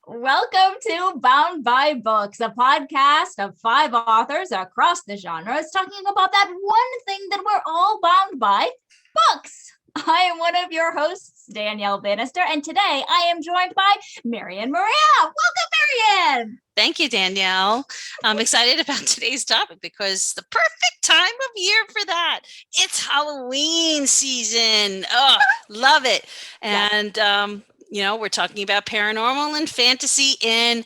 Welcome to Bound by Books, a podcast of 5 authors across the genres talking about that one thing that we're all bound by, books. I am one of your hosts, Danielle Bannister, and today I am joined by Marianne Morea. Welcome, Marianne. Thank you, Danielle. I'm excited about today's topic because the perfect time of year for that. It's Halloween season. Oh, love it. And, we're talking about paranormal and fantasy in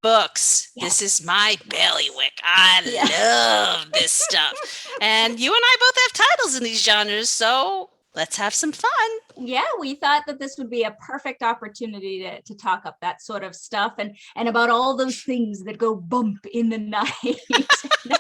books. Yes. This is my bailiwick. I love this stuff. And you and I both have titles in these genres, so let's have some fun. Yeah, we thought that this would be a perfect opportunity to talk up that sort of stuff and about all those things that go bump in the night. Now,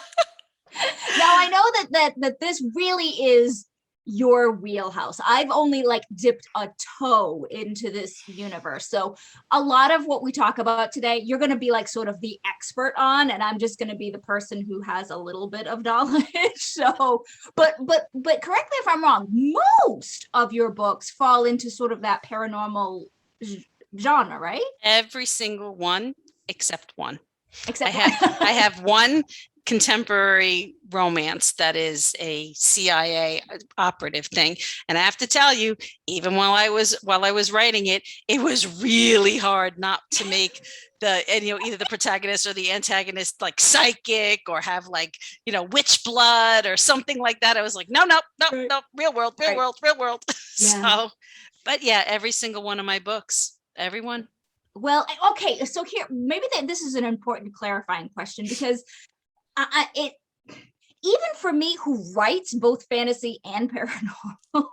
I know that this really is your wheelhouse. I've only dipped a toe into this universe. So a lot of what we talk about today, you're going to be sort of the expert on, and I'm just going to be the person who has a little bit of knowledge. So, but correct me if I'm wrong, most of your books fall into sort of that paranormal genre, right? Every single one except one. I have one contemporary romance that is a CIA operative thing, and I have to tell you, even while I was writing it, it was really hard not to make either the protagonist or the antagonist psychic or have witch blood or something like that. I was like, no, real world. Yeah. So, but yeah, every single one of my books, everyone. Well, okay, so here, maybe this is an important clarifying question, because even for me, who writes both fantasy and paranormal,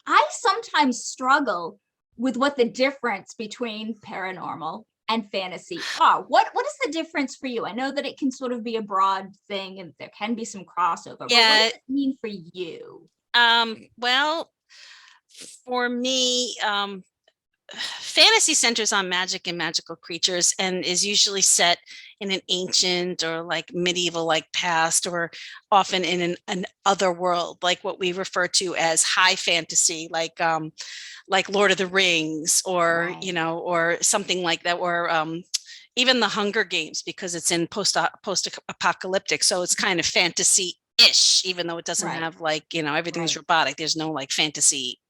I sometimes struggle with what the difference between paranormal and fantasy are. What is the difference for you? I know that it can sort of be a broad thing and there can be some crossover. Yeah. But what does it mean for you? Well, for me, fantasy centers on magic and magical creatures and is usually set in an ancient or medieval past, or often in an other world, like what we refer to as high fantasy, like Lord of the Rings, or or something like that, or even the Hunger Games, because it's in post-apocalyptic, so it's kind of fantasy-ish, even though it doesn't have everything's robotic. There's no fantasy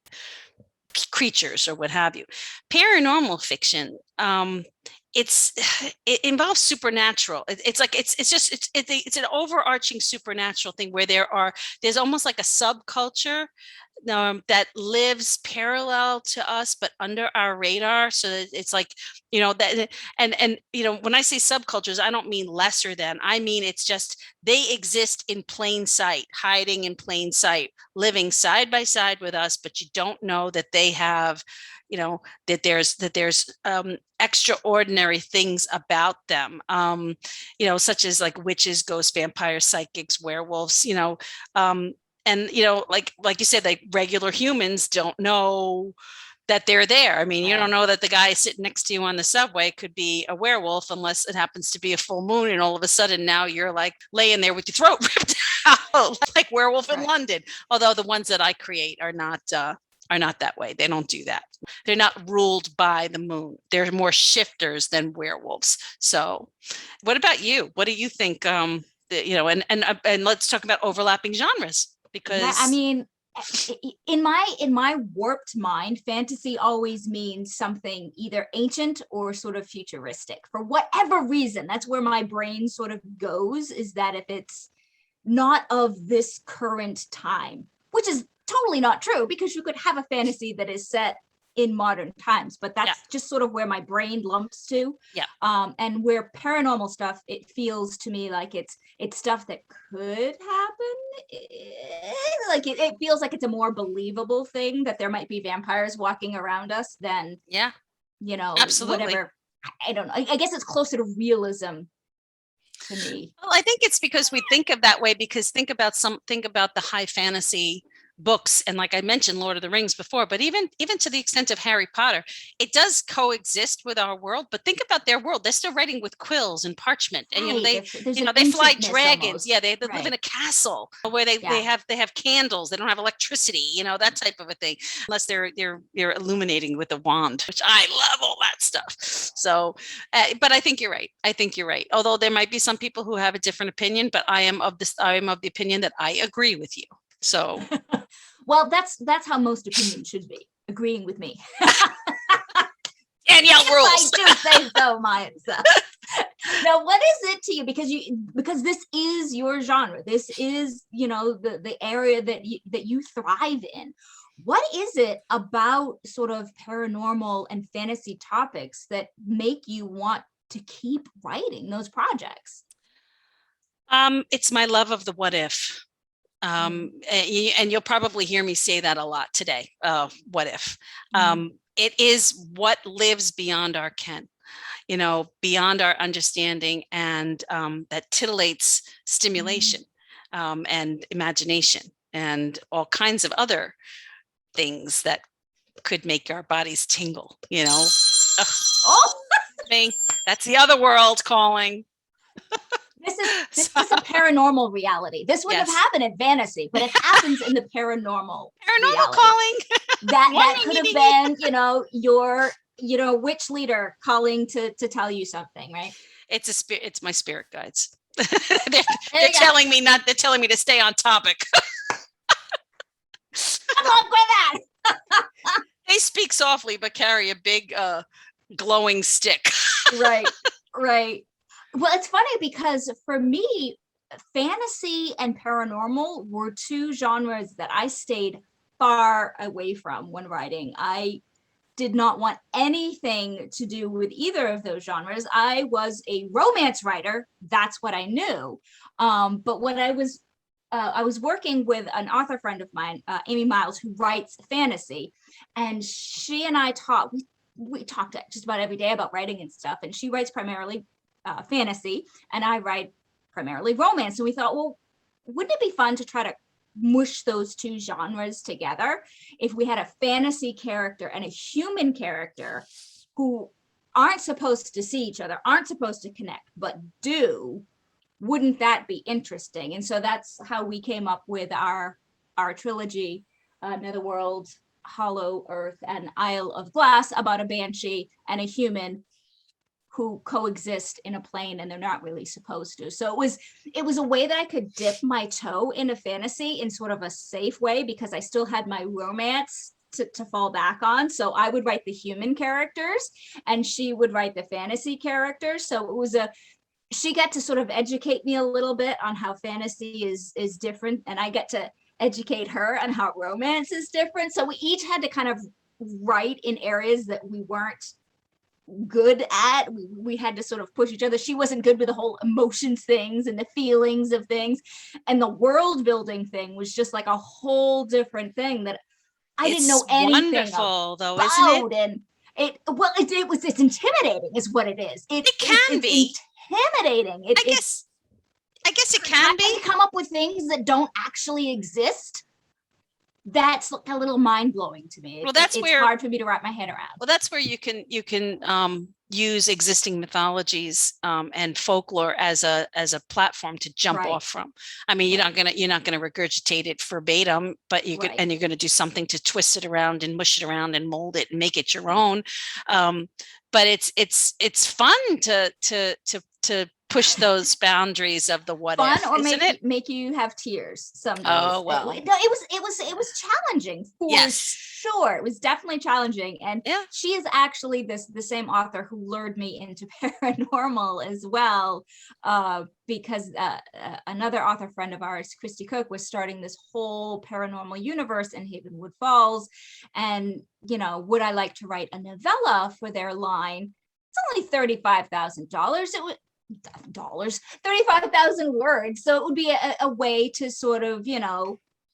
creatures or what have you. Paranormal fiction, it involves supernatural. It's an overarching supernatural thing where there's almost like a subculture that lives parallel to us but under our radar. So it's that, and when I say subcultures, I don't mean lesser than. I mean it's just they exist in plain sight, hiding in plain sight, living side by side with us, but you don't know that they have that there's extraordinary things about them, such as witches, ghosts, vampires, psychics, werewolves, and like you said, regular humans don't know that they're there. I mean, you don't know that the guy sitting next to you on the subway could be a werewolf unless it happens to be a full moon, and all of a sudden now you're laying there with your throat ripped out, like Werewolf in London. Although the ones that I create are not that way. They don't do that. They're not ruled by the moon. They're more shifters than werewolves. So what about you? What do you think? And let's talk about overlapping genres, because I mean, in my warped mind, fantasy always means something either ancient or sort of futuristic. For whatever reason, that's where my brain sort of goes, is that if it's not of this current time, which is totally not true, because you could have a fantasy that is set in modern times, but that's just sort of where my brain lumps to. And where paranormal stuff, it feels to me like it's stuff that could happen. It feels like it's a more believable thing that there might be vampires walking around us than absolutely. Whatever. I don't know. I guess it's closer to realism to me. Well, I think it's because we think of that way, because think about the high fantasy books, and like I mentioned, Lord of the Rings before, but even to the extent of Harry Potter, it does coexist with our world. But think about their world; they're still writing with quills and parchment, and Right. There's an they fly ancientness dragons. almost. Yeah, they live in Right. a castle where they Yeah. they have candles. They don't have electricity, that type of a thing, unless they're illuminating with a wand, which I love all that stuff. So, but I think you're right. I think you're right. Although there might be some people who have a different opinion, but I am of the opinion that I agree with you. So Well, that's how most opinions should be, agreeing with me. Danielle If rules. I do say so myself. Now, what is it to you? Because this is your genre. This is, the area that you thrive in. What is it about sort of paranormal and fantasy topics that make you want to keep writing those projects? It's my love of the what if. And you'll probably hear me say that a lot today. What if? It is what lives beyond our ken, beyond our understanding, and that titillates stimulation, and imagination, and all kinds of other things that could make our bodies tingle. Oh, That's the other world calling. this is a paranormal reality. This wouldn't have happened in fantasy, but it happens in the paranormal reality. Calling. That could have been, your witch leader calling to tell you something, right? It's a spirit. It's my spirit guides. they're telling me not. They're telling me to stay on topic. Come on with that. They speak softly but carry a big glowing stick. Right. Well, it's funny because for me, fantasy and paranormal were two genres that I stayed far away from when writing. I did not want anything to do with either of those genres. I was a romance writer. That's what I knew. But when I was working with an author friend of mine, Amy Miles, who writes fantasy, and she and I talked. We talked just about every day about writing and stuff. And she writes primarily fantasy, and I write primarily romance. And we thought, well, wouldn't it be fun to try to mush those two genres together if we had a fantasy character and a human character who aren't supposed to see each other, aren't supposed to connect, but do? Wouldn't that be interesting? And so that's how we came up with our trilogy, Netherworld, Hollow Earth, and Isle of Glass, about a banshee and a human who coexist in a plane, and they're not really supposed to. So it was a way that I could dip my toe into fantasy in sort of a safe way, because I still had my romance to fall back on. So I would write the human characters and she would write the fantasy characters. So it was she got to sort of educate me a little bit on how fantasy is different, and I get to educate her on how romance is different. So we each had to kind of write in areas that we weren't good at. We had to sort of push each other. She wasn't good with the whole emotions things and the feelings of things, and the world building thing was just like a whole different thing that I didn't know anything wonderful, about, though, isn't it? And it's intimidating is what it is. It can be intimidating. I guess it can be. To come up with things that don't actually exist, that's a little mind-blowing to me. Well, it's hard for me to wrap my head around. Well, that's where you can use existing mythologies and folklore as a platform to jump off from. I mean, you're not gonna regurgitate it verbatim, but you could, and you're gonna do something to twist it around and mush it around and mold it and make it your own. But it's fun to push those boundaries of the what fun, if, or isn't make you have tears some days. Oh, well. It was challenging for sure. It was definitely challenging. And she is actually the same author who lured me into paranormal as well, because another author friend of ours, Christy Cook, was starting this whole paranormal universe in Havenwood Falls. And, would I like to write a novella for their line? It's only $35,000. It was 35,000 words. So it would be a way to sort of,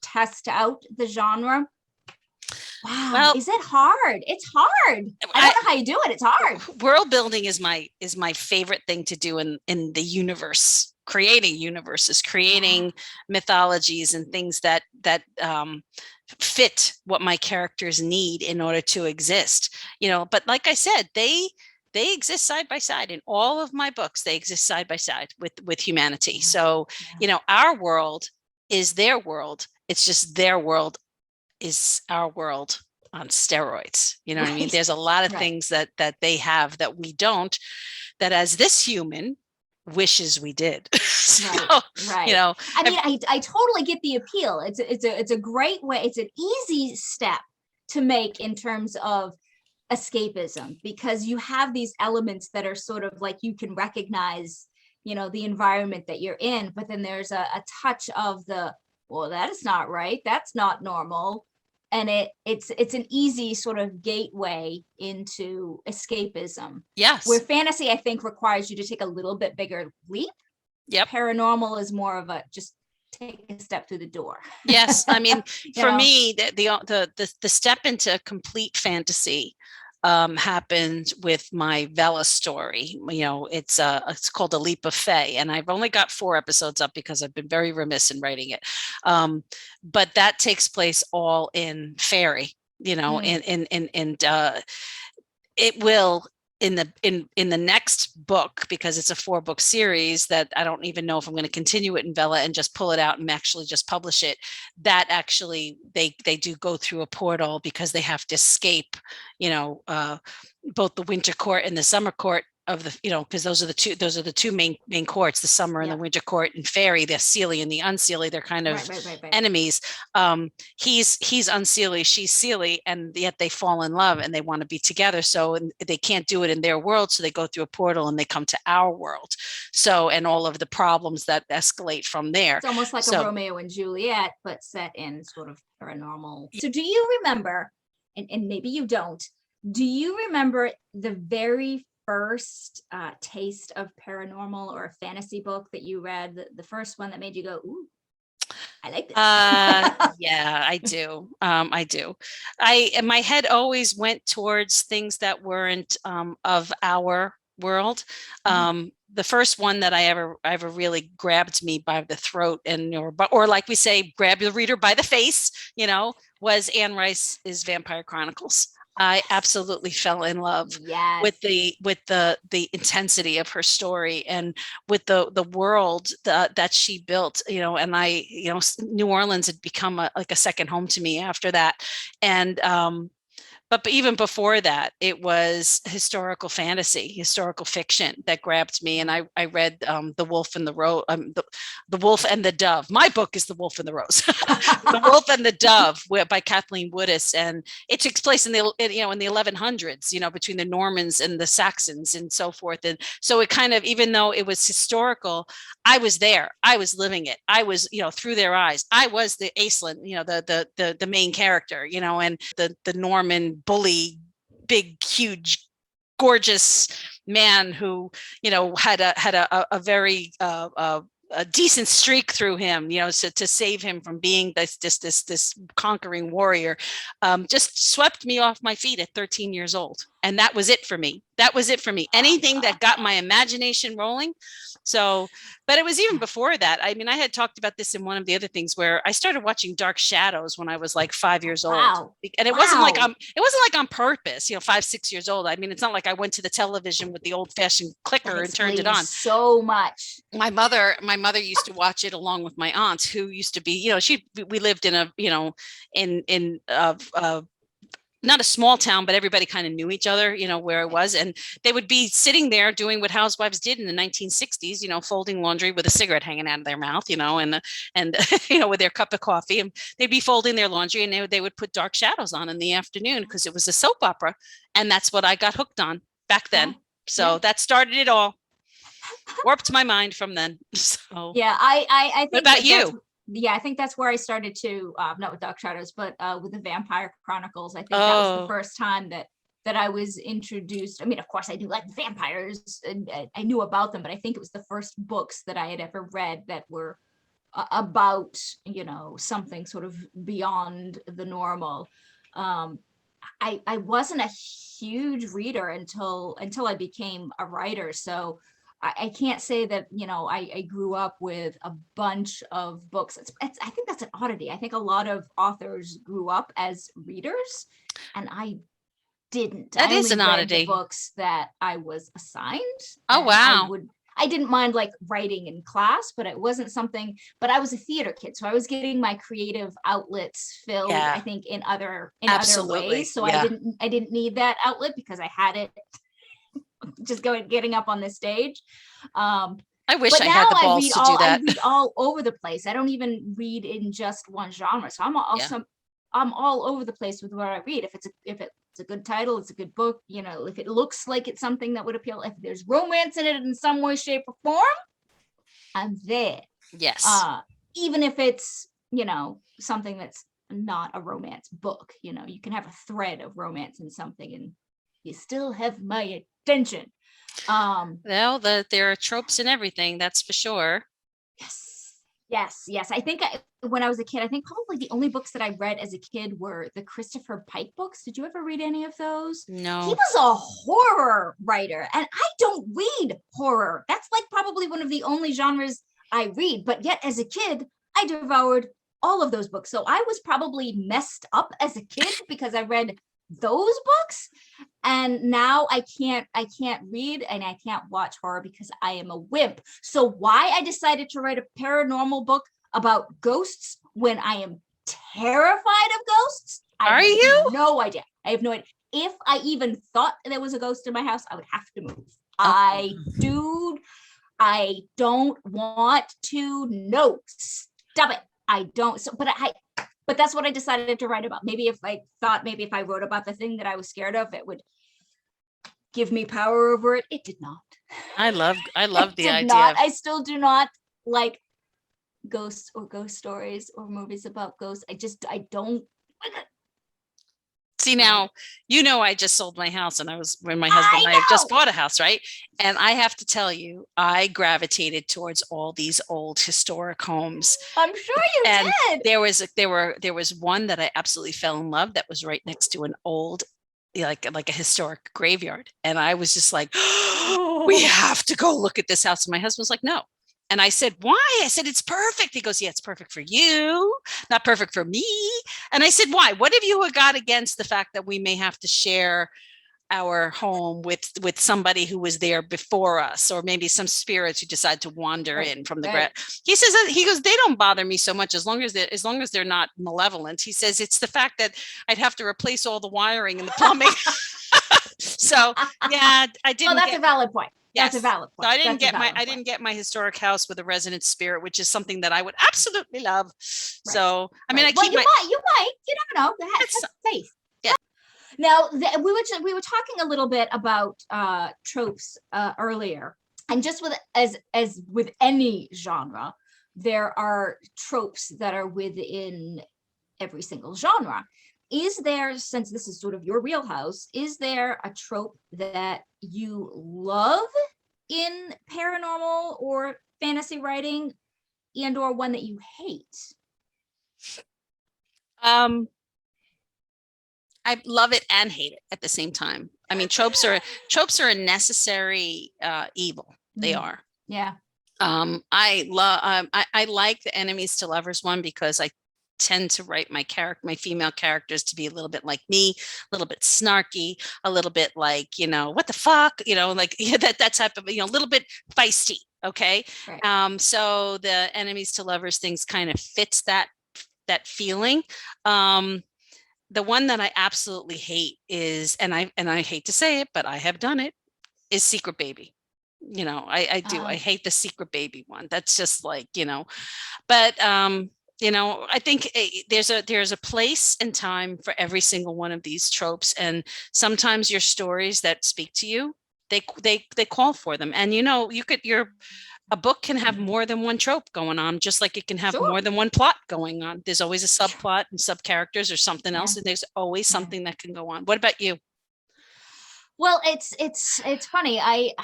test out the genre. Wow. Well, is it hard? It's hard. I don't know how you do it. It's hard. World building is my favorite thing to do in the universe. Creating universes, creating mythologies and things that fit what my characters need in order to exist, but like I said, they exist side by side in all of my books. They exist side by side with humanity. Yeah. So, Yeah. our world is their world. It's just their world is our world on steroids. You know what I mean? Right. There's a lot of Right. things that they have that we don't, that as this human wishes we did. So, Right, right. I and- mean, I totally get the appeal. It's a great way. It's an easy step to make in terms of escapism, because you have these elements that are sort of like you can recognize, the environment that you're in, but then there's a touch of the, well, that is not right. That's not normal. And it's an easy sort of gateway into escapism. Where yes. fantasy, I think, requires you to take a little bit bigger leap. Yep. Paranormal is more of a just take a step through the door. Yes. I mean, for know? me, the step into complete fantasy happened with my Vela story. It's called A Leap of Fae, and I've only got 4 episodes up because I've been very remiss in writing it. But that takes place all in fairy, and it will in the next book, because it's a 4-book series that I don't even know if I'm going to continue it in Vela and just pull it out and actually just publish it. That actually they do go through a portal because they have to escape, both the winter court and the summer court of the, because those are the two main courts, the summer and the winter court. And fairy, the Seelie and the Unseelie, they're kind of right. enemies. He's Unseelie, she's Seelie, and yet they fall in love and they want to be together. So they can't do it in their world, so they go through a portal and they come to our world. So, and all of the problems that escalate from there. It's almost like a Romeo and Juliet, but set in sort of paranormal. So do you remember, and maybe you don't, do you remember the very first taste of paranormal or a fantasy book that you read, the first one that made you go, ooh, I like this? Yeah, I do. I do. My head always went towards things that weren't of our world. The first one that I ever really grabbed me by the throat or like we say, grab the reader by the face, was Anne Rice's Vampire Chronicles. I absolutely fell in love with the intensity of her story and with the world that she built, and New Orleans had become like a second home to me after that. And but even before that, it was historical fantasy, historical fiction that grabbed me. And I read The Wolf and the Rose, the Wolf and the Dove. My book is The Wolf and the Rose, The Wolf and the Dove by Kathleen Woodis, and it takes place in the 1100s, between the Normans and the Saxons and so forth. And so it kind of, even though it was historical, I was there, I was living it, I was through their eyes, I was the Aislinn, the main character, and the Norman bully, big, huge, gorgeous man who had a very a decent streak through him, so to save him from being this conquering warrior, just swept me off my feet at 13 years old. And that was it for me. Anything that got my imagination rolling. So, but it was even before that. I mean, I had talked about this in one of the other things where I started watching Dark Shadows when I was like 5 years old. And it wasn't like on purpose, 5, 6 years old. I mean, it's not like I went to the television with the old fashioned clicker and turned it on. So much. My mother used to watch it along with my aunt, who used to be, we lived in a, in not a small town, but everybody kind of knew each other, where it was. And they would be sitting there doing what housewives did in the 1960s, folding laundry with a cigarette hanging out of their mouth, and with their cup of coffee. And they'd be folding their laundry, and they would put Dark Shadows on in the afternoon because it was a soap opera. And that's what I got hooked on back then. So that started it all. Warped my mind from then. So yeah, I think. What about you? Yeah, I think that's where I started to, not with Dark Shadows, but with the Vampire Chronicles. I think that was the first time that I was introduced. I mean, of course, I knew like vampires, and I knew about them, but I think it was the first books that I had ever read that were about, something sort of beyond the normal. I wasn't a huge reader until I became a writer. So I can't say that, I grew up with a bunch of books. I think that's an oddity. I think a lot of authors grew up as readers, and I didn't. That I is only an read the oddity. books that I was assigned, Oh, and wow. I didn't mind like writing in class, but it wasn't something, but I was a theater kid. So I was getting my creative outlets filled, I Yeah, think, in other absolutely. ways. So Yeah. I didn't need that outlet because I had it just getting up on the stage. Um, I wish but I now had the balls to do I that. read all over the place. I don't even read in just one genre. So Yeah. I'm all over the place with what I read. If it's a good title, it's a good book, if it looks like it's something that would appeal, if there's romance in it in some way, shape, or form, I'm there. Yes. Uh, even if it's, something that's not a romance book, you can have a thread of romance in something and you still have my attention. Well, there are tropes in everything, that's for sure. Yes, yes, yes. I think when I was a kid, I think probably the only books that I read as a kid were the Christopher Pike books. Did you ever read any of those? He No. was a horror writer, and I don't read horror. That's like probably one of the only genres I read, but yet as a kid, I devoured all of those books. So I was probably messed up as a kid because I read those books, and now I can't read and I can't watch horror because I am a wimp. So why I decided to write a paranormal book about ghosts when I am terrified of ghosts, I Are have you? no idea. I have no idea. If I even thought there was a ghost in my house, I would have to move. Oh. I don't want to know. Stop it. I don't. So, but that's what I decided to write about. Maybe if I wrote about the thing that I was scared of, it would give me power over it. It did not. I love It the did idea not. of, I still do not like ghosts or ghost stories or movies about ghosts. I don't. see Go ahead. now, I just sold my house and I was when my husband I and I have just know. bought a house, right? And I have to tell you, I gravitated towards all these old historic homes. I'm sure you And did. there was one that I absolutely fell in love that was right next to an old, like a historic graveyard. And I was just like, we have to go look at this house. And my husband's like, no. And I said, why? I said, it's perfect. He goes, yeah, it's perfect for you, not perfect for me. And I said, why? What have you got against the fact that we may have to share our home with somebody who was there before us, or maybe some spirits who decide to wander Right, in from the right. ground? He says that, he goes, they don't bother me so much as long as they're not malevolent. He says it's the fact that I'd have to replace all the wiring and the plumbing. So yeah, I Well, didn't that's get. a valid point. That's a Yes. valid So point. That's a valid I point. didn't get my historic house with a resident spirit, which is something that I would absolutely love. Right. So I mean, Right. I Well, keep my. you might. You never know. It's, Have faith. yeah. Now, we were talking a little bit about tropes earlier, and just as with any genre, there are tropes that are within every single genre. Is there, since this is sort of your wheelhouse, is there a trope that you love in paranormal or fantasy writing, and or one that you hate? Um, I love it and hate it at the same time. I mean, tropes are a necessary evil. They Mm, are. yeah. I like the enemies to lovers one because I tend to write my female characters to be a little bit like me, a little bit snarky, a little bit like, what the fuck, like yeah, that type of, a little bit feisty. Okay. Right. So the enemies to lovers things kind of fits that feeling. Um, the one that I absolutely hate is, and I hate to say it, but I have done it, is Secret Baby. I do. I Uh, hate the Secret Baby one. That's just like, but I think there's a place and time for every single one of these tropes, and sometimes your stories that speak to you, they call for them. And a book can have more than one trope going on, just like it can have sure. more than one plot going on. There's always a subplot and sub characters or something Yeah. else, and there's always Yeah. something that can go on. What about you? Well, it's funny. I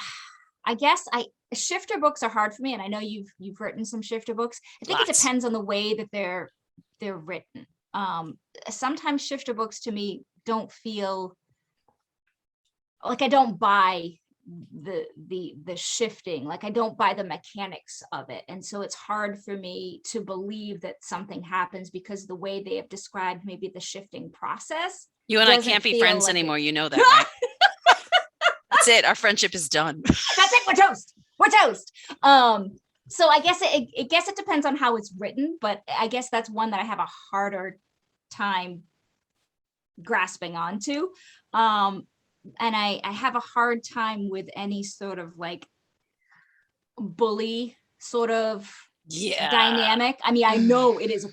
guess I shifter books are hard for me, and I know you've written some shifter books. I think it Lots. depends on the way that they're written. Sometimes shifter books to me don't feel like I don't buy the shifting. Like I don't buy the mechanics of it, and so it's hard for me to believe that something happens because the way they have described maybe the shifting process. You and I doesn't can't be feel friends like anymore. it. You know that, right? That's it. Our friendship is done. That's it. We're toast. We're toast. So I guess it depends on how it's written, but I guess that's one that I have a harder time grasping onto. And I have a hard time with any sort of like bully sort of Yeah. dynamic. I mean, I know it is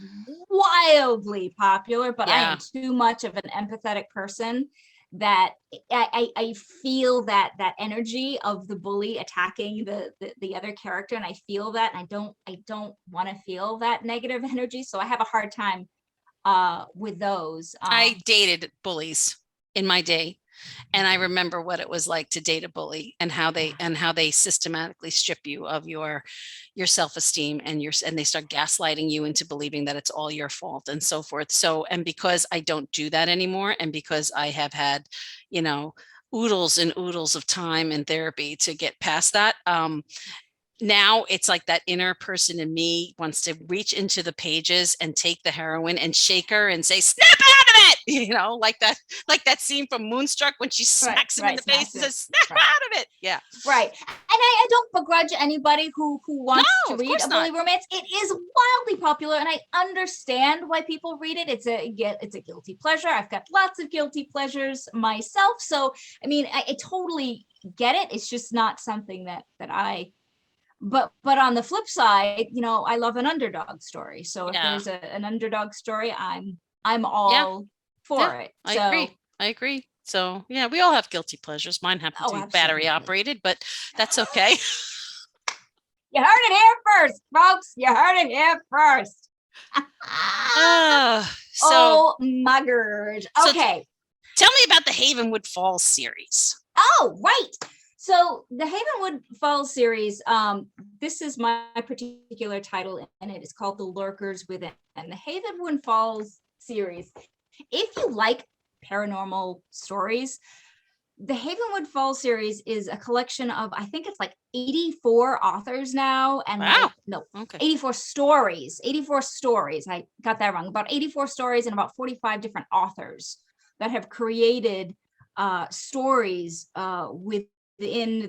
wildly popular, but I Yeah. am too much of an empathetic person that I feel that energy of the bully attacking the other character, and I feel that, and I don't want to feel that negative energy. So I have a hard time with those. I dated bullies in my day, and I remember what it was like to date a bully and how they systematically strip you of your self-esteem and they start gaslighting you into believing that it's all your fault and so forth. So, and because I don't do that anymore, and because I have had, oodles and oodles of time and therapy to get past that, now it's like that inner person in me wants to reach into the pages and take the heroine and shake her and say, snap out of it, like that scene from Moonstruck when she smacks him in the face and says, snap out of it. Yeah. Right. And I don't begrudge anybody who wants to read a bully romance. It is wildly popular, and I understand why people read it. It's a guilty pleasure. I've got lots of guilty pleasures myself. So, I mean, I totally get it. It's just not something that I... But on the flip side, I love an underdog story. So if there's an underdog story, I'm all for it. I agree. So yeah, we all have guilty pleasures. Mine happen to be battery operated, but that's okay. You heard it here first, folks. You heard it here first. Oh my gosh. Okay. So tell me about the Havenwood Falls series. Oh, right. So the Havenwood Falls series, this is my particular title, and it is called The Lurkers Within. And the Havenwood Falls series, if you like paranormal stories, the Havenwood Falls series is a collection of, I think it's like 84 authors now, and 84 stories. 84 stories. I got that wrong. About 84 stories and about 45 different authors that have created stories within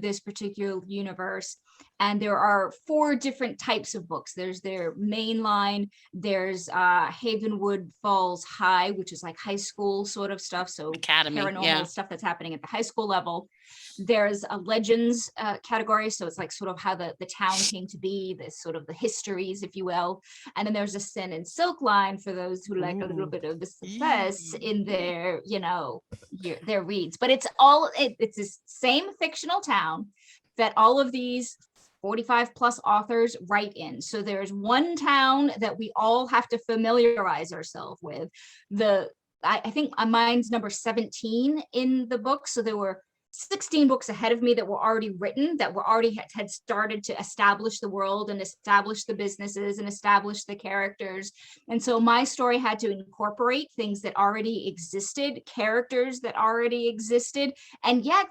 this particular universe. And there are 4 different types of books. There's their main line, there's Havenwood Falls High, which is like high school sort of stuff, so Academy, paranormal stuff that's happening at the high school level. There's a legends category, so it's like sort of how the town came to be, this sort of the histories, if you will. And then there's a Sin and Silk line for those who like a little bit of the suspense in their their reads. But it's the same fictional town that all of these 45 plus authors write in. So there's one town that we all have to familiarize ourselves with. I think mine's number 17 in the book. So there were 16 books ahead of me that were already written, that were already had started to establish the world and establish the businesses and establish the characters. And so my story had to incorporate things that already existed, characters that already existed, and yet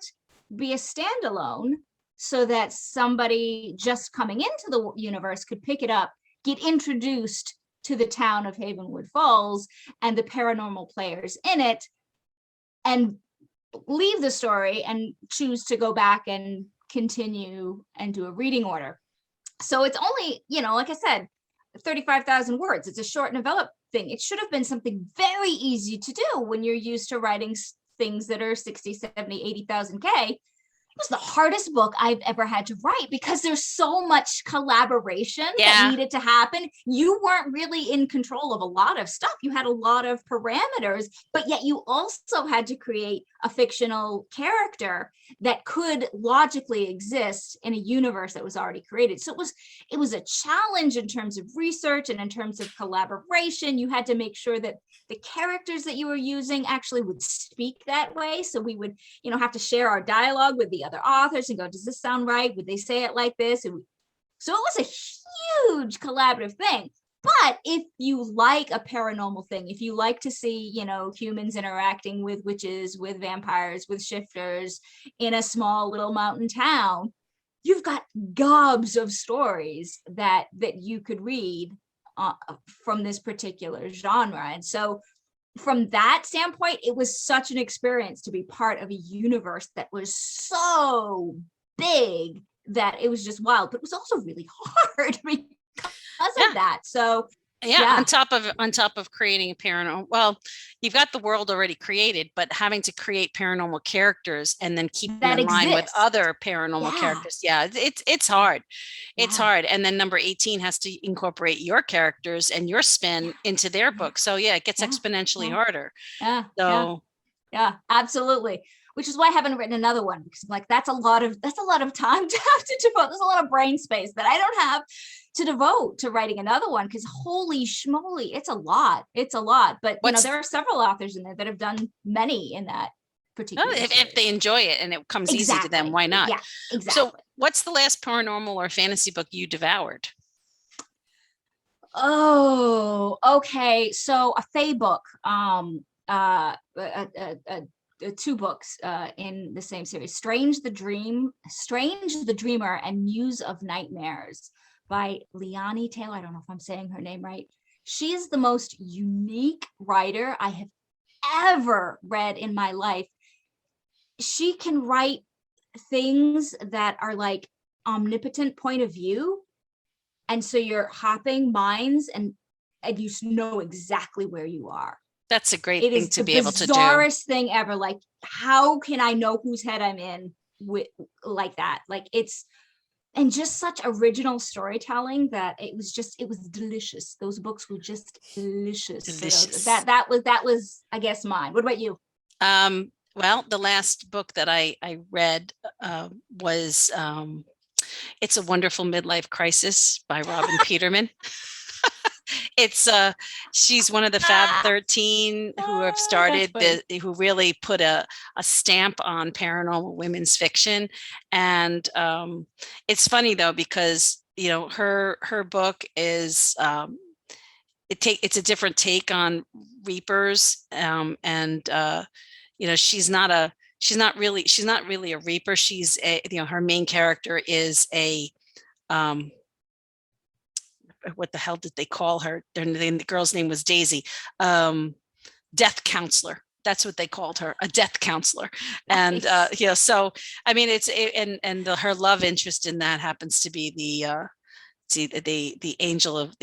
be a standalone, so that somebody just coming into the universe could pick it up, get introduced to the town of Havenwood Falls and the paranormal players in it, and leave the story and choose to go back and continue and do a reading order. So it's only, like I said, 35,000 words. It's a short novella thing. It should have been something very easy to do when you're used to writing things that are 60, 70, 80,000 K. It was the hardest book I've ever had to write because there's so much collaboration that needed to happen. You weren't really in control of a lot of stuff. You had a lot of parameters, but yet you also had to create a fictional character that could logically exist in a universe that was already created. So it was a challenge in terms of research and in terms of collaboration. You had to make sure that the characters that you were using actually would speak that way. So we would, have to share our dialogue with the other authors and go, does this sound right? Would they say it like this? So it was a huge collaborative thing. But if you like a paranormal thing, if you like to see, humans interacting with witches, with vampires, with shifters in a small little mountain town, you've got gobs of stories that you could read from this particular genre. And so from that standpoint, it was such an experience to be part of a universe that was so big that it was just wild, but it was also really hard because of that. So yeah, on top of creating a paranormal, well, you've got the world already created, but having to create paranormal characters and then keep them in line with other paranormal characters. Yeah, it's hard. It's hard. And then number 18 has to incorporate your characters and your spin into their book. So yeah, it gets exponentially harder. Yeah, absolutely. Which is why I haven't written another one, because I'm like, that's a lot of time to have to devote. There's a lot of brain space that I don't have to devote to writing another one, because holy schmoly, it's a lot. But there are several authors in there that have done many in that particular. If they enjoy it and it comes easy to them, why not? Yeah, exactly. So what's the last paranormal or fantasy book you devoured? Oh, okay. So a Fae book, two books in the same series: Strange the Dreamer and Muse of Nightmares by Liani Taylor. I don't know if I'm saying her name right. She is the most unique writer I have ever read in my life. She can write things that are like omnipotent point of view, and so you're hopping minds and you know exactly where you are. That's a great thing to be able to do. It is the bizarrest thing ever. Like, how can I know whose head I'm in with like that? Like, it's, and just such original storytelling that it was delicious. Those books were just delicious. So that was, I guess, mine. What about you? Well, the last book that I read was It's a Wonderful Midlife Crisis by Robin Peterman. It's she's one of the Fab 13 who have started who really put a stamp on paranormal women's fiction. And it's funny though, because her book is it's a different take on Reapers, and she's not really a Reaper. She's her main character is a what the hell did they call her? The girl's name was Daisy. Death counselor. That's what they called her, a death counselor. And so I mean, her love interest in that happens to be the angel of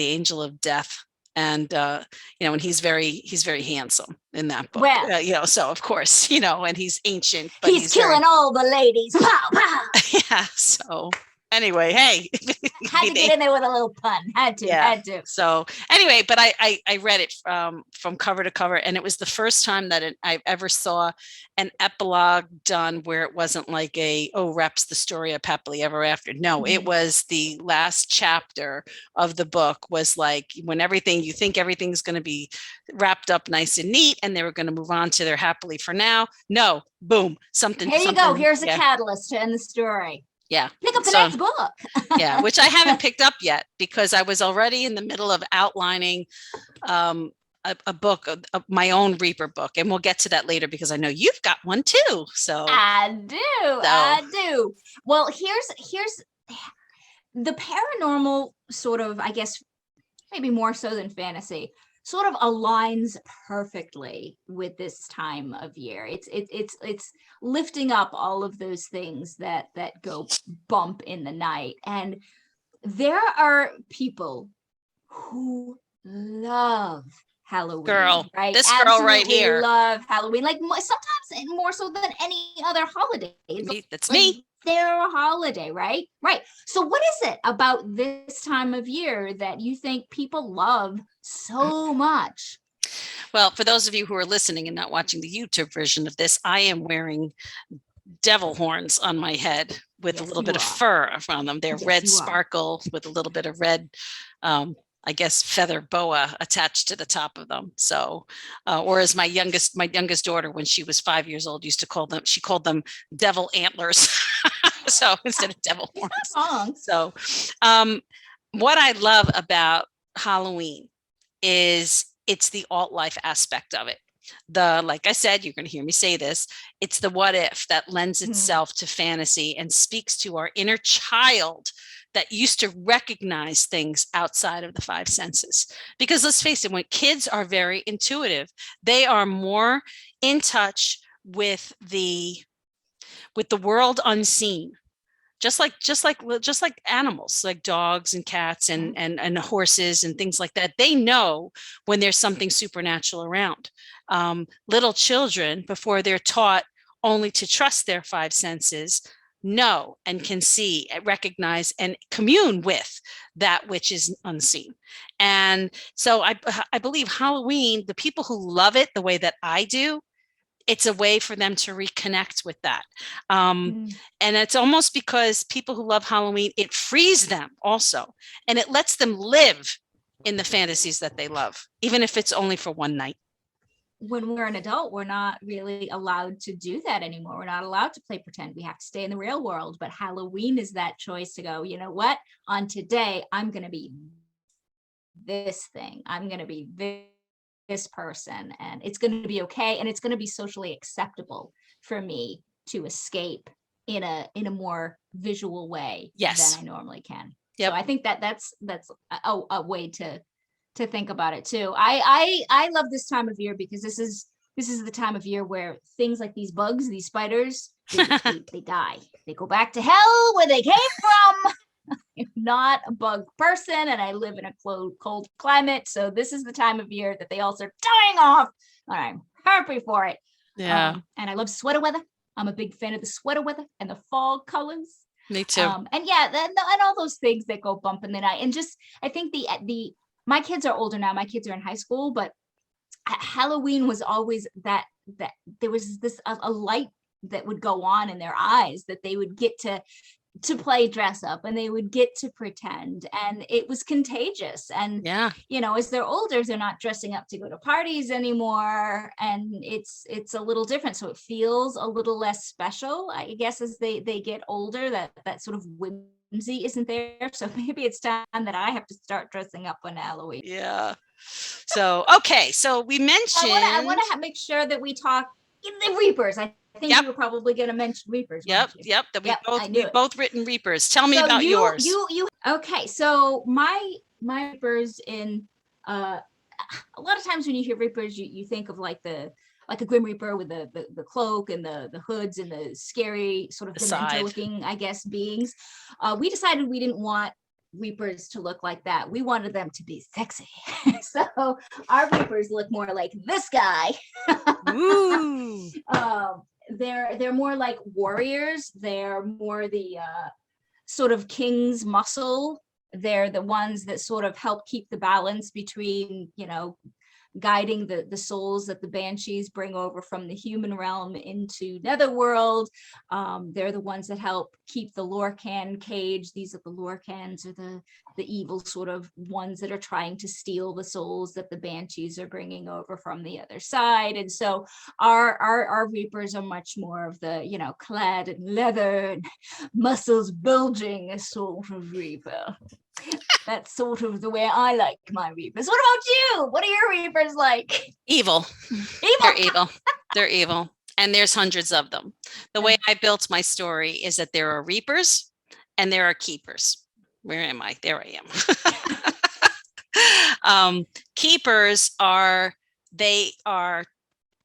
death. And and he's very handsome in that book. Well, so of course, and he's ancient, but he's killing all the ladies. Pow, pow. Yeah. So anyway, hey, had to get in there with a little pun. Had to. So anyway, but I read it from cover to cover, and it was the first time that I ever saw an epilogue done where it wasn't like wraps the story up happily ever after. No, it was the last chapter of the book was like when you think everything's going to be wrapped up nice and neat, and they were going to move on to their happily for now. No, boom, something. Here you go. Here's a catalyst to end the story. Yeah. Pick up the next book. Yeah, which I haven't picked up yet because I was already in the middle of outlining a book, my own Reaper book. And we'll get to that later because I know you've got one too. So I do. Well, here's the paranormal sort of, I guess, maybe more so than fantasy, sort of aligns perfectly with this time of year. It's lifting up all of those things that go bump in the night. And there are people who love Halloween. Girl, right? This Absolutely girl right here. Love Halloween, like sometimes more so than any other holiday. That's me. Their holiday, right? Right. So what is it about this time of year that you think people love so much? Well, for those of you who are listening and not watching the YouTube version of this, I am wearing devil horns on my head with a little bit of fur around them. They're red sparkle with a little bit of red, I guess, feather boa attached to the top of them. So, or as my youngest daughter, when she was 5 years old, used to call them devil antlers. So instead of devil horns. So, what I love about Halloween is it's the alt life aspect of it. The, like I said, you're going to hear me say this, it's the what if that lends itself to fantasy and speaks to our inner child that used to recognize things outside of the five senses. Because let's face it, when kids are very intuitive, they are more in touch with the world unseen, just like animals, like dogs and cats and horses and things like that. They know when there's something supernatural around. Little children, before they're taught only to trust their five senses, know and can see, recognize, and commune with that which is unseen. And so I believe Halloween, the people who love it the way that I do, it's a way for them to reconnect with that. And it's almost because people who love Halloween, it frees them also. And it lets them live in the fantasies that they love, even if it's only for one night. When we're an adult, we're not really allowed to do that anymore. We're not allowed to play pretend. We have to stay in the real world. But Halloween is that choice to go, you know what? On today, I'm going to be this thing. I'm going to be this person, and it's going to be okay, and it's going to be socially acceptable for me to escape in a more visual way than I normally can. Yep. So I think that's a way to think about it too. I love this time of year because this is the time of year where things like these bugs, these spiders, they die. They go back to hell where they came from. I'm not a bug person, and I live in a cold climate. So this is the time of year that they all start dying off. And I'm happy for it. Yeah. And I love sweater weather. I'm a big fan of the sweater weather and the fall colors. Me too. And yeah, and all those things that go bump in the night. And just, I think my kids are older now. My kids are in high school, but Halloween was always that there was this a light that would go on in their eyes, that they would get to play dress up, and they would get to pretend, and it was contagious. And you know, as they're older, they're not dressing up to go to parties anymore, and it's a little different, so it feels a little less special, I guess, as they get older. That sort of whimsy isn't there. So maybe it's time that I have to start dressing up on Halloween. So okay, so we mentioned I want to make sure that we talk the Reapers. I think you were probably going to mention Reapers. Yep. We've both written Reapers. Tell me about yours. Okay. So my Reapers in a lot of times when you hear Reapers, you think of like a Grim Reaper with the cloak and the hoods and the scary sort of dementor looking, I guess, beings. We decided we didn't want Reapers to look like that. We wanted them to be sexy. So our Reapers look more like this guy. Ooh. They're more like warriors. They're more the sort of king's muscle. They're the ones that sort of help keep the balance between, you know, guiding the souls that the banshees bring over from the human realm into netherworld. They're the ones that help keep the Lorcan cage. These are the Lorcans, or the evil sort of ones that are trying to steal the souls that the banshees are bringing over from the other side. And so our Reapers are much more of the, you know, clad in leather and muscles bulging, a sort of Reaper. That's sort of the way I like my Reapers. What about you? What are your Reapers like? Evil. They're evil. And there's hundreds of them. The way I built my story is that there are Reapers and there are Keepers. Where am I? There I am. Keepers are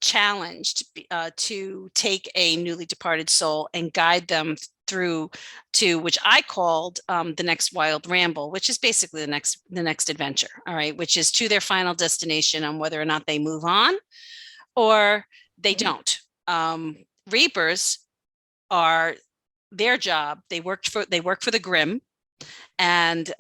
challenged to take a newly departed soul and guide them through to, which I called the next wild ramble, which is basically the next adventure. All right, which is to their final destination, on whether or not they move on or they don't. Reapers are their job. They work for the Grimm, and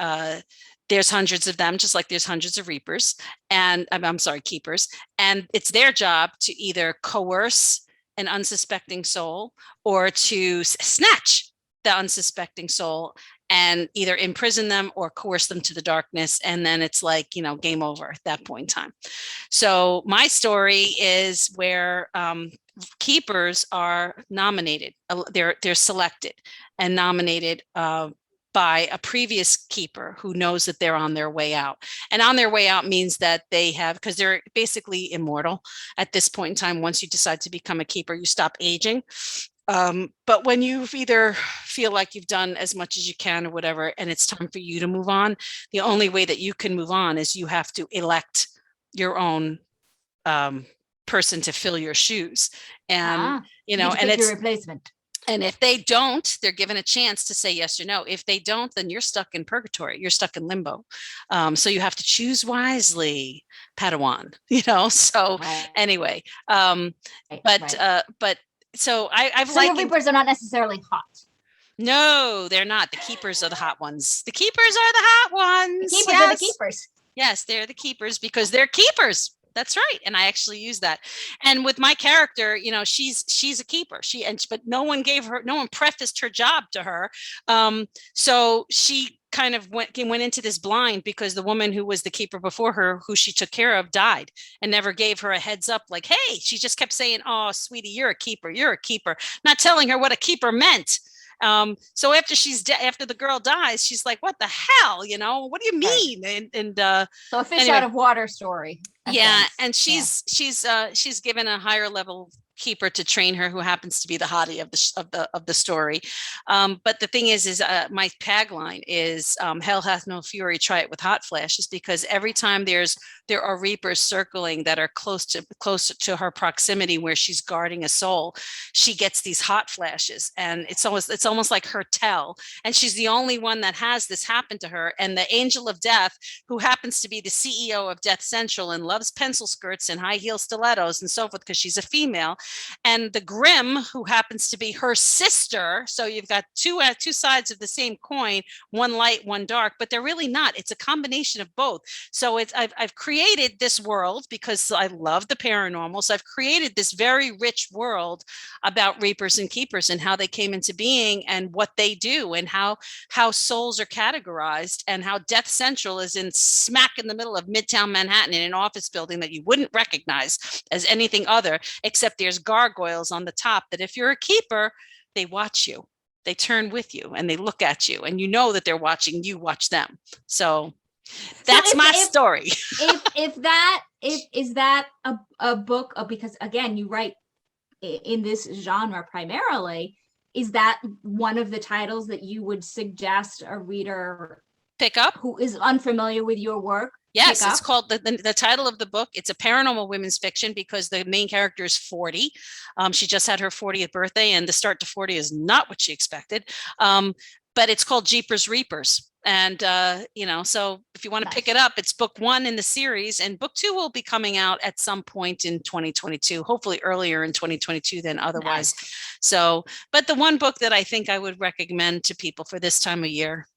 there's hundreds of them, just like there's hundreds of Reapers, and I'm sorry, Keepers. And it's their job to either coerce an unsuspecting soul or to snatch the unsuspecting soul and either imprison them or coerce them to the darkness. And then it's like, you know, game over at that point in time. So my story is where Keepers are nominated. They're selected and nominated by a previous keeper who knows that they're on their way out. And on their way out means that they have, because they're basically immortal at this point in time. Once you decide to become a keeper, you stop aging. But when you either feel like you've done as much as you can or whatever, and it's time for you to move on, the only way that you can move on is you have to elect your own person to fill your shoes. And, you know, and it's your replacement. And if they don't, they're given a chance to say yes or no. If they don't, then you're stuck in purgatory. You're stuck in limbo. So you have to choose wisely, Padawan, you know? So anyway, but so I've so the Reapers are not necessarily hot. No, they're not. The keepers are the hot ones. The keepers are the hot ones. The keepers are the keepers. Yes, they're the keepers because they're keepers. That's right. And I actually use that. And with my character, you know, she's a keeper. But no one prefaced her job to her. So she kind of went into this blind because the woman who was the keeper before her, who she took care of, died and never gave her a heads up. Like, hey, she just kept saying, "Oh, sweetie, you're a keeper. You're a keeper," not telling her what a keeper meant. So after the girl dies, she's like, "What the hell? You know, what do you mean?" Right. So a fish out of water story. Yeah, and she's given a higher level keeper to train her, who happens to be the hottie of the story. But the thing is my tagline is "Hell hath no fury, try it with hot flashes," because every time there are reapers circling that are close to her proximity where she's guarding a soul, she gets these hot flashes, and it's almost like her tell. And she's the only one that has this happen to her. And the angel of death, who happens to be the CEO of Death Central and loves pencil skirts and high heel stilettos and so forth because she's a female, and the Grim, who happens to be her sister. So you've got two sides of the same coin, one light, one dark, but they're really not. It's a combination of both. So I've created this world because I love the paranormal. So I've created this very rich world about reapers and keepers and how they came into being and what they do and how souls are categorized, and how Death Central is smack in the middle of Midtown Manhattan in an office building that you wouldn't recognize as anything other, except there's gargoyles on the top that if you're a keeper, they watch you, they turn with you, and they look at you, and you know that they're watching you watch them. So that's my story. Is that a book of, because again, you write in this genre primarily, is that one of the titles that you would suggest a reader pick up who is unfamiliar with your work? Yes, it's called the title of the book. It's a paranormal women's fiction because the main character is 40. She just had her 40th birthday, and the start to 40 is not what she expected. But it's called Jeepers Reapers. And, so if you want to pick it up, it's book 1 in the series, and book 2 will be coming out at some point in 2022, hopefully earlier in 2022 than otherwise. Nice. So, but the one book that I think I would recommend to people for this time of year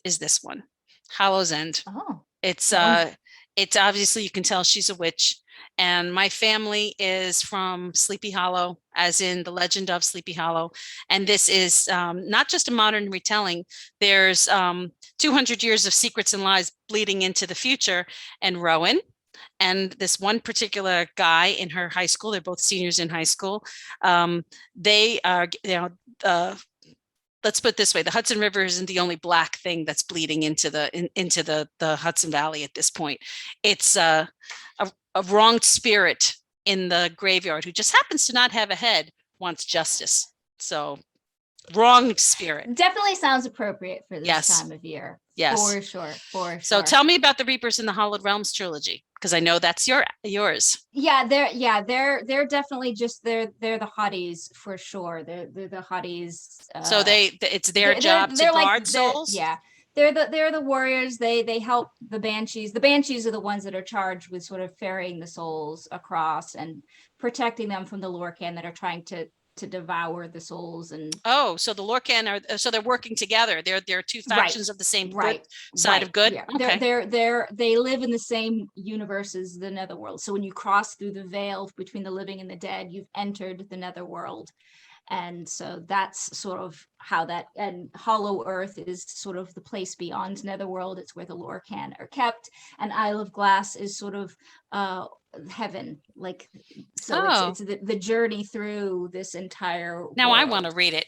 is this one, Hollow's End. Oh. It's obviously, you can tell she's a witch, and my family is from Sleepy Hollow, as in the legend of Sleepy Hollow. And this is not just a modern retelling. There's 200 years of secrets and lies bleeding into the future. And Rowan and this one particular guy in her high school, they're both seniors in high school. They are, let's put it this way: the Hudson River isn't the only black thing that's bleeding into the Hudson Valley at this point. It's a wronged spirit in the graveyard who just happens to not have a head, wants justice. So, wronged spirit. Definitely sounds appropriate for this time of year. Yes, for sure. So tell me about the Reapers in the Hollowed Realms trilogy, because I know that's yours. Yeah, they're definitely they're the hotties for sure. They're the hotties. So it's their job to guard souls. Yeah, they're the warriors. They help the banshees. The banshees are the ones that are charged with sort of ferrying the souls across and protecting them from the Lorcan that are trying to devour the souls. And so the Lorcan they're working together. They're two factions of the same side of good. Yeah. Okay. They live in the same universe as the Netherworld. So when you cross through the veil between the living and the dead, you've entered the Netherworld. And so that's sort of how that, and Hollow Earth is sort of the place beyond Netherworld. It's where the Lorcan are kept, and Isle of Glass is sort of heaven, like, so it's the journey through this entire now world. I want to read it.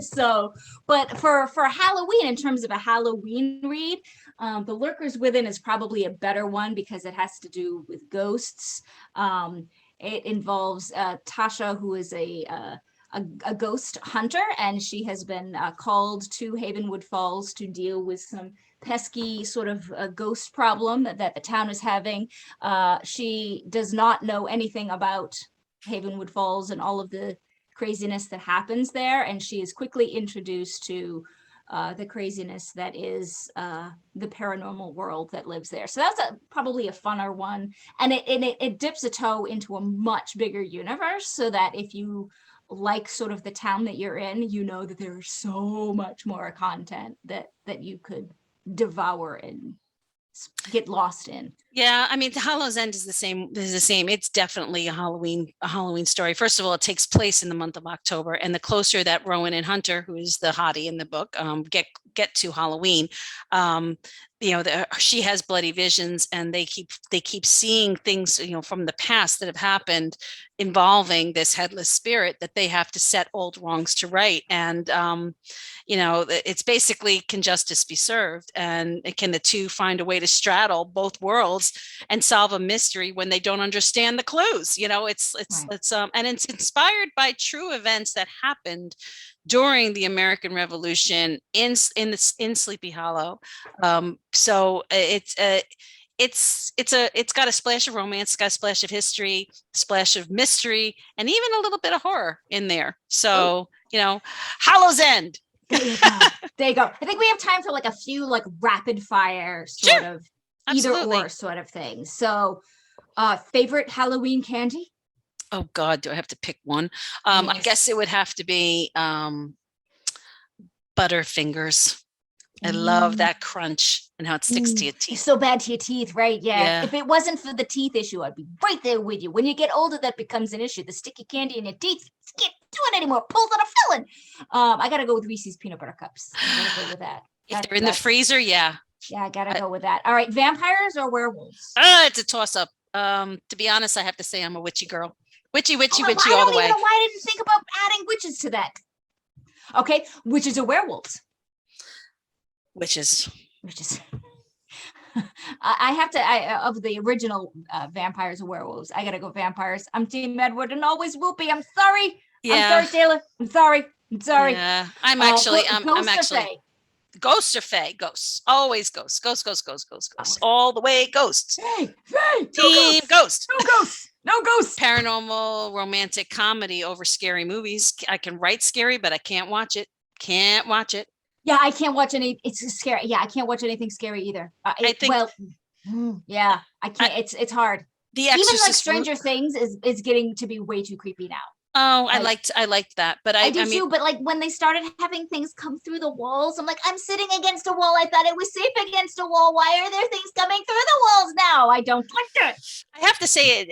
So, but for Halloween, in terms of a Halloween read, The Lurkers Within is probably a better one because it has to do with ghosts. It involves Tasha, who is a ghost hunter, and she has been called to Havenwood Falls to deal with some pesky sort of ghost problem that the town is having. She does not know anything about Havenwood Falls and all of the craziness that happens there, and she is quickly introduced to the craziness that is the paranormal world that lives there. So that's probably a funner one, and it dips a toe into a much bigger universe, so that if you like sort of the town that you're in, you know that there's so much more content that you could devour and get lost in. Yeah, I mean, The Hollow's End is the same. It's definitely a Halloween story. First of all, it takes place in the month of October, and the closer that Rowan and Hunter, who is the hottie in the book, get to Halloween, she has bloody visions, and they keep seeing things, from the past that have happened involving this headless spirit that they have to set old wrongs to right. And it's basically, can justice be served, and can the two find a way to straddle both worlds and solve a mystery when they don't understand the clues? And it's inspired by true events that happened during the American Revolution in Sleepy Hollow. So it's got a splash of romance, it's got a splash of history, splash of mystery, and even a little bit of horror in there. So, Hollow's End. There you go. There you go. I think we have time for like a few like rapid fire sort of either or sort of things. So, favorite Halloween candy? Oh God, do I have to pick one? Yes. I guess it would have to be Butterfingers. I love that crunch and how it sticks to your teeth. It's so bad to your teeth, right? Yeah. If it wasn't for the teeth issue, I'd be right there with you. When you get older, that becomes an issue. The sticky candy in your teeth, you can't do it anymore. Pulls out a filling. I gotta go with Reese's peanut butter cups. I gotta go with that. If they're in the freezer, yeah. Yeah, I gotta go with that. All right, vampires or werewolves? It's a toss-up. To be honest, I have to say I'm a witchy girl. Witchy all the way. I don't even know why I didn't think about adding witches to that. Okay, witches or werewolves? Witches. I have to, of the original vampires or werewolves, I gotta go vampires. I'm Team Edward and always will be. I'm sorry. Yeah. I'm sorry, Taylor. I'm sorry. Yeah. I'm actually Ghosts or fae? Ghosts. Always ghosts. Ghosts. All the way ghosts. Fae. Team ghost. No ghosts. Paranormal romantic comedy over scary movies. I can write scary, but I can't watch it. Yeah, I can't watch any. It's scary. Yeah, I can't watch anything scary either. I can't. It's hard. The Exorcist, even like Stranger Things is getting to be way too creepy now. Oh, I liked that, but I do too. But like when they started having things come through the walls, I'm like, I'm sitting against a wall. I thought it was safe against a wall. Why are there things coming through the walls now? I don't like it. I have to say,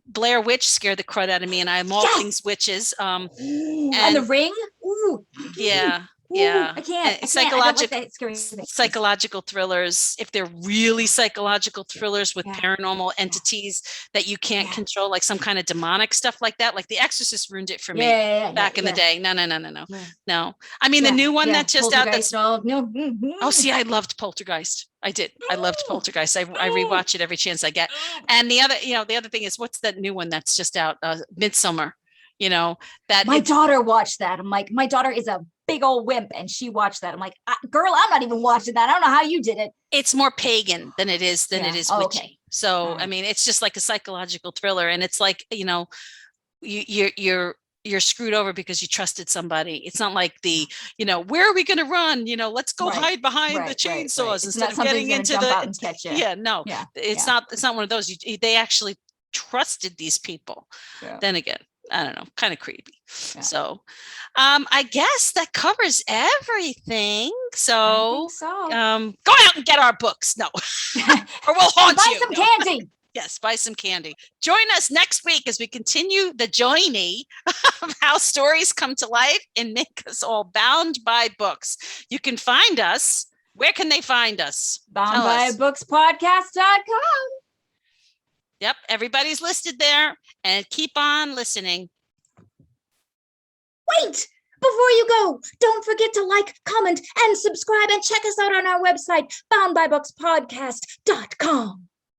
Blair Witch scared the crud out of me, and I'm all things witches. And The Ring. Ooh. Yeah. Ooh, yeah, I can't. Psychological thrillers. If they're really psychological thrillers with paranormal entities that you can't control, like some kind of demonic stuff like that, like The Exorcist ruined it for me back in the day. No. I mean, the new one that just out. That's Oh, see, I loved Poltergeist. I did. I loved Poltergeist. I rewatch it every chance I get. And the other thing is, what's that new one that's just out? Midsummer. That my daughter watched that. I'm like, my daughter is a big old wimp, and she watched that. I'm like, girl, I'm not even watching that. I don't know how you did it. It's more pagan than it is witchy. Okay. So I mean, it's just like a psychological thriller, and it's like you're screwed over because you trusted somebody. It's not like where are we going to run? Let's go hide behind the chainsaws instead of getting into the. It's not one of those. They actually trusted these people. Then again, I don't know, kind of creepy. So I guess that covers everything. So, go out and get our books. No, or we'll haunt buy you. Some candy. Yes, buy some candy. Join us next week as we continue the journey of how stories come to life and make us all bound by books. You can find us. Where can they find us? boundbybookspodcast.com. Yep, everybody's listed there, and keep on listening. Wait, Before you go, don't forget to like, comment, and subscribe, and check us out on our website, boundbybookspodcast.com.